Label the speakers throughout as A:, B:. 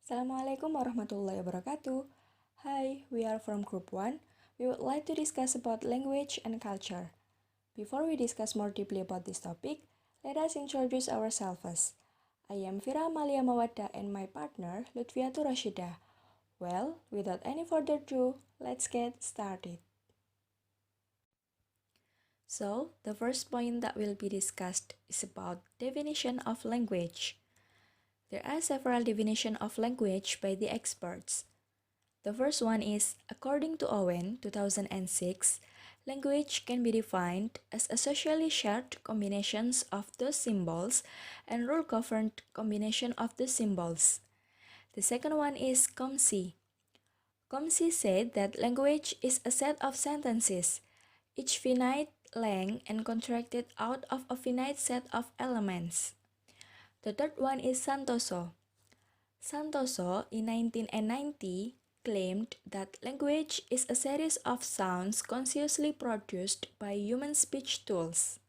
A: Assalamualaikum warahmatullahi wabarakatuh. Hi, we are from Group 1. We would like to discuss about language and culture. Before we discuss more deeply about this topic, let us introduce ourselves. I am Vira, Amalia, Mawadah, and my partner, Lutfiyatu Rosyida. Well, without any further ado, let's get started. So, the first point that will be discussed is about definition of language. There are several definitions of language by the experts. The first one is, according to Owen, 2006, language can be defined as a socially shared combinations of those symbols and rule-governed combination of the symbols. The second one is Comsey. Comsey said that language is a set of sentences, each finite length and contracted out of a finite set of elements. The third one is Santoso. Santoso, in 1990, claimed that language is a series of sounds consciously produced by human speech tools.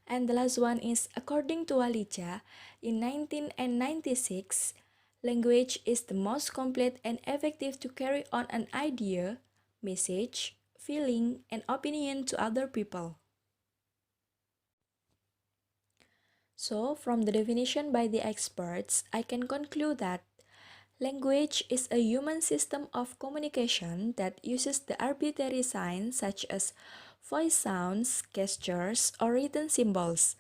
A: And the last one is, according to Walija, in 1996, language is the most complete and effective to carry on an idea, message, feeling, and opinion to other people. So, from the definition by the experts, I can conclude that language is a human system of communication that uses the arbitrary signs such as voice sounds, gestures, or written symbols.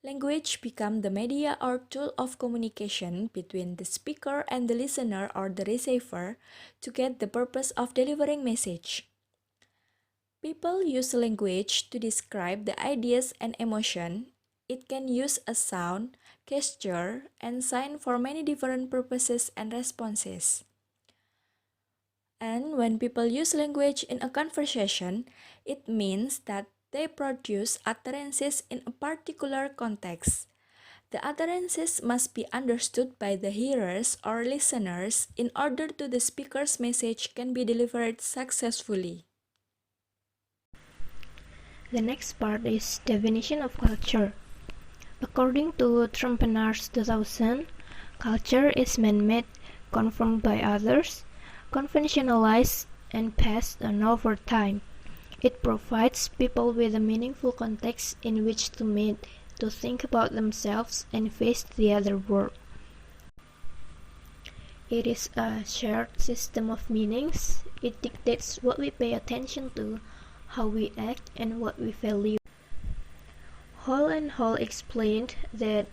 A: Language becomes the media or tool of communication between the speaker and the listener or the receiver to get the purpose of delivering message. People use language to describe the ideas and emotion. It can use a sound, gesture, and sign for many different purposes and responses. And when people use language in a conversation, it means that they produce utterances in a particular context. The utterances must be understood by the hearers or listeners in order to the speaker's message can be delivered successfully.
B: The next part is definition of culture. According to Trumpeners 2000, culture is man-made, confirmed by others, conventionalized, and passed on over time. It provides people with a meaningful context in which to meet, to think about themselves, and face the other world. It is a shared system of meanings. It dictates what we pay attention to, how we act, and what we value. Hall and Hall explained that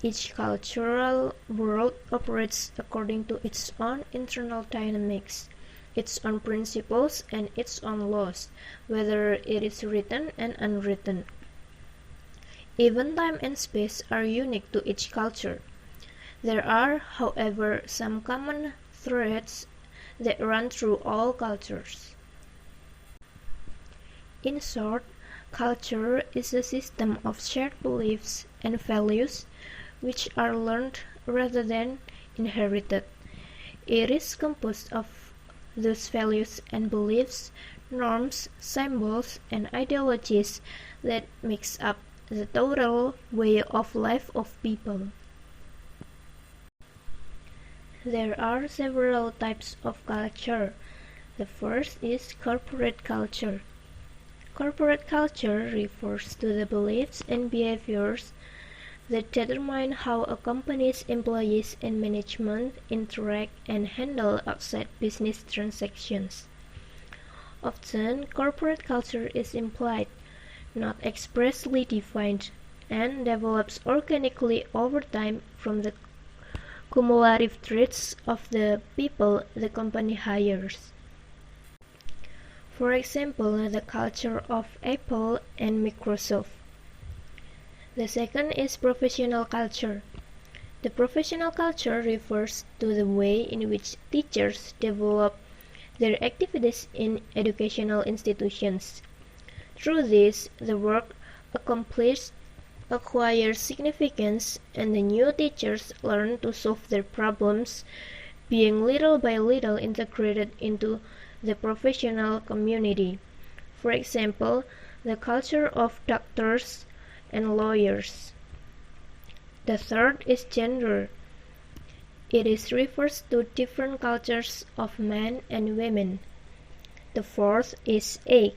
B: each cultural world operates according to its own internal dynamics, its own principles, and its own laws, whether it is written and unwritten. Even time and space are unique to each culture. There are, however, some common threads that run through all cultures. In short, culture is a system of shared beliefs and values which are learned rather than inherited. It is composed of those values and beliefs, norms, symbols, and ideologies that makes up the total way of life of people. There are several types of culture. The first is corporate culture. Corporate culture refers to the beliefs and behaviors that determine how a company's employees and management interact and handle outside business transactions. Often, corporate culture is implied, not expressly defined, and develops organically over time from the cumulative traits of the people the company hires. For example, the culture of Apple and Microsoft. The second is professional culture. The professional culture refers to the way in which teachers develop their activities in educational institutions. Through this, the work accomplished acquires significance and the new teachers learn to solve their problems, being little by little integrated into the professional community. For example, the culture of doctors and lawyers. The third is gender. It is refers to different cultures of men and women. The fourth is age.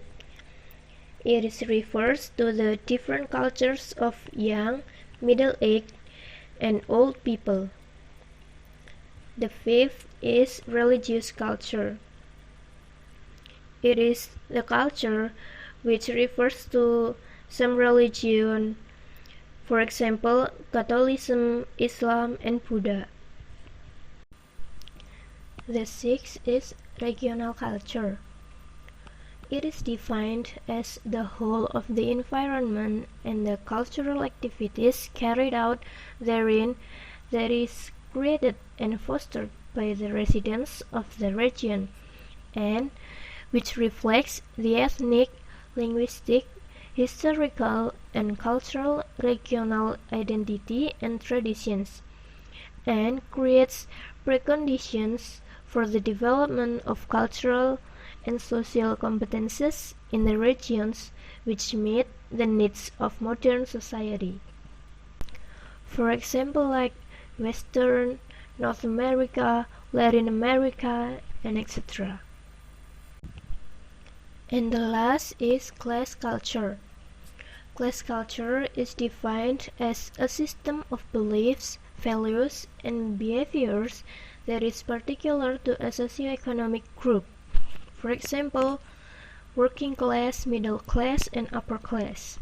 B: It is refers to the different cultures of young, middle-aged, and old people. The fifth is religious culture. It is the culture which refers to some religion, for example, Catholicism, Islam, and Buddha. The sixth is regional culture. It is defined as the whole of the environment and the cultural activities carried out therein that is created and fostered by the residents of the region, and which reflects the ethnic, linguistic, historical, and cultural regional identity and traditions, and creates preconditions for the development of cultural and social competences in the regions which meet the needs of modern society. For example, like Western, North America, Latin America, and etc. And the last is class culture. Class culture is defined as a system of beliefs, values, and behaviors that is particular to a socioeconomic group. For example, working class, middle class, and upper class.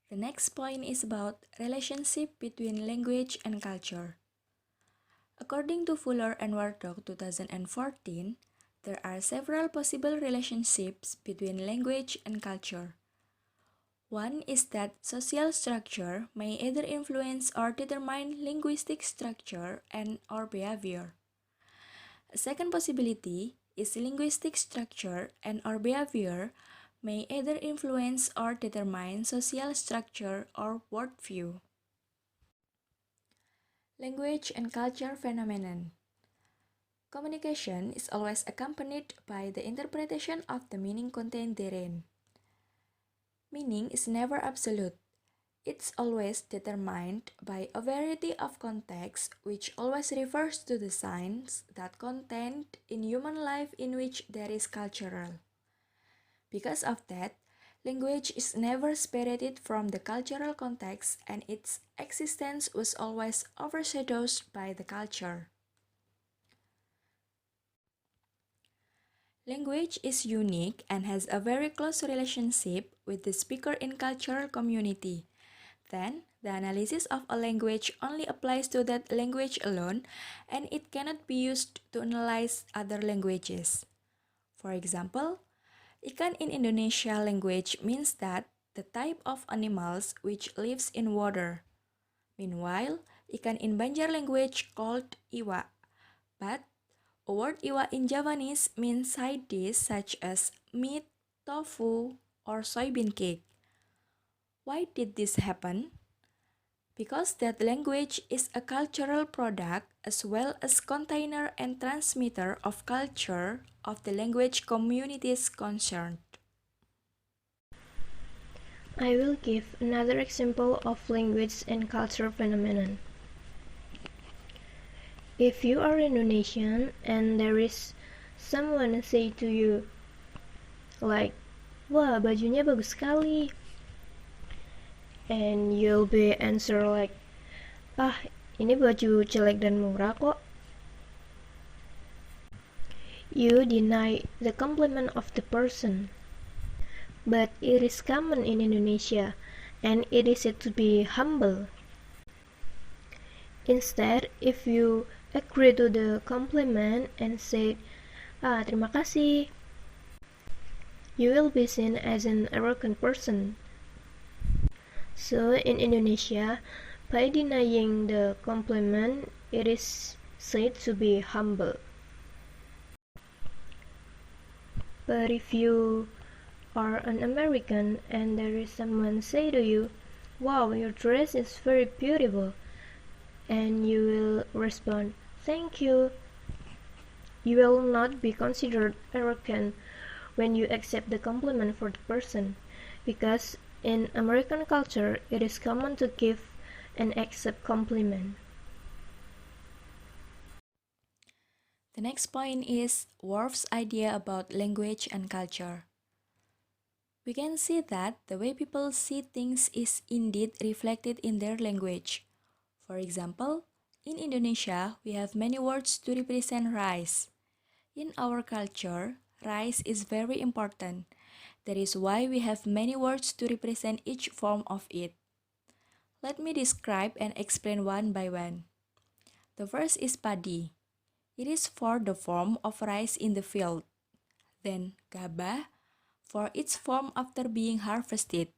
A: The next point is about relationship between language and culture. According to Fuller and Wardock 2014, there are several possible relationships between language and culture. One is that social structure may either influence or determine linguistic structure and or behavior. A second possibility is linguistic structure and or behavior may either influence or determine social structure or worldview. Language and culture phenomenon. Communication is always accompanied by the interpretation of the meaning contained therein. Meaning is never absolute. It's always determined by a variety of contexts, which always refers to the signs that contained in human life in which there is cultural. Because of that, language is never separated from the cultural context, and its existence was always overshadowed by the culture. Language is unique and has a very close relationship with the speaker in cultural community. Then, the analysis of a language only applies to that language alone, and it cannot be used to analyze other languages. For example, ikan in Indonesia language means that the type of animals which lives in water. Meanwhile, ikan in Banjar language called iwa. But a word iwa in Javanese means side dish such as meat, tofu, or soybean cake. Why did this happen? Because that language is a cultural product as well as container and transmitter of culture of the language communities concerned.
B: I will give another example of language and culture phenomenon. If you are Indonesian and there is someone say to you like, "Wah, bajunya bagus sekali," and you'll be answer like, "Ah, ini baju jelek dan murah kok." You deny the compliment of the person. But it is common in Indonesia, and it is said to be humble. Instead, if you agree to the compliment and say, "Ah, terima kasih," you will be seen as an arrogant person. So, in Indonesia, by denying the compliment, it is said to be humble. But if you are an American and there is someone say to you, "Wow, your dress is very beautiful," and you will respond, "Thank you," you will not be considered arrogant when you accept the compliment for the person, because in American culture it is common to give and accept compliment.
A: The next point is Worf's idea about language and culture. We can see that the way people see things is indeed reflected in their language. For example, in Indonesia, we have many words to represent rice. In our culture, rice is very important. That is why we have many words to represent each form of it. Let me describe and explain one by one. The first is padi. It is for the form of rice in the field. Then gabah for its form after being harvested.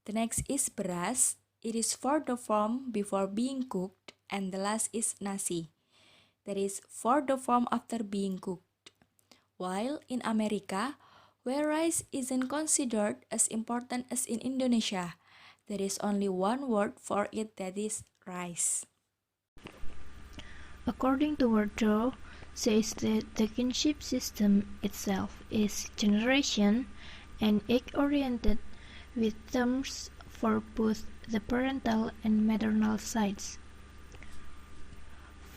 A: The next is beras. It is for the form before being cooked. And the last is nasi. That is for the form after being cooked. While in America, where rice isn't considered as important as in Indonesia, there is only one word for it, that is rice.
B: According to Wardrow, says that the kinship system itself is generation and age-oriented with terms for both the parental and maternal sides.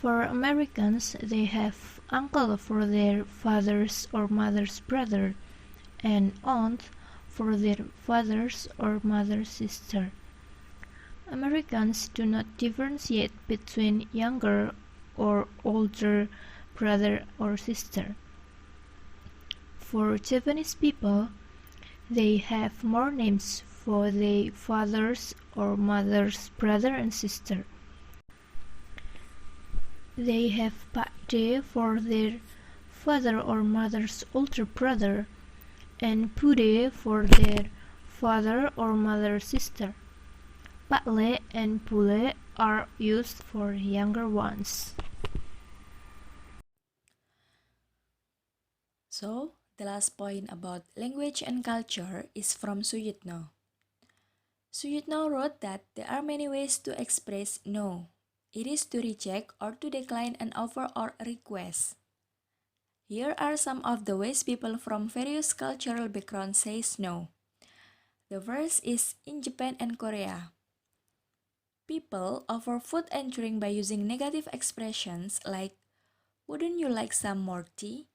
B: For Americans, they have uncle for their father's or mother's brother and aunt for their father's or mother's sister. Americans do not differentiate between younger or older brother or sister. For Japanese people, they have more names for their father's or mother's brother and sister. They have Pakde for their father or mother's older brother and Bude for their father or mother's sister. Pakle and Pule are used for younger ones.
A: So, the last point about language and culture is from Suyitno. Suyitno wrote that there are many ways to express no. It is to reject or to decline an offer or request. Here are some of the ways people from various cultural backgrounds say no. The first is in Japan and Korea. People offer food and drink by using negative expressions like, "Wouldn't you like some more tea?"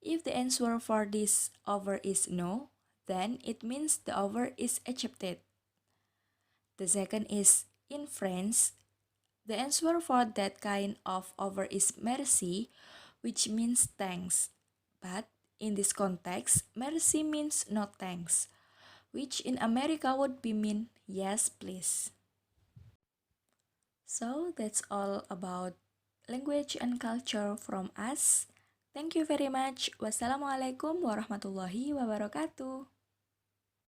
A: If the answer for this offer is no, then it means the offer is accepted. The second is in French. The answer for that kind of offer is merci, which means thanks. But in this context, merci means no thanks, which in America would be mean yes please. So that's all about language and culture from us. Thank you very much. Wassalamualaikum warahmatullahi wabarakatuh.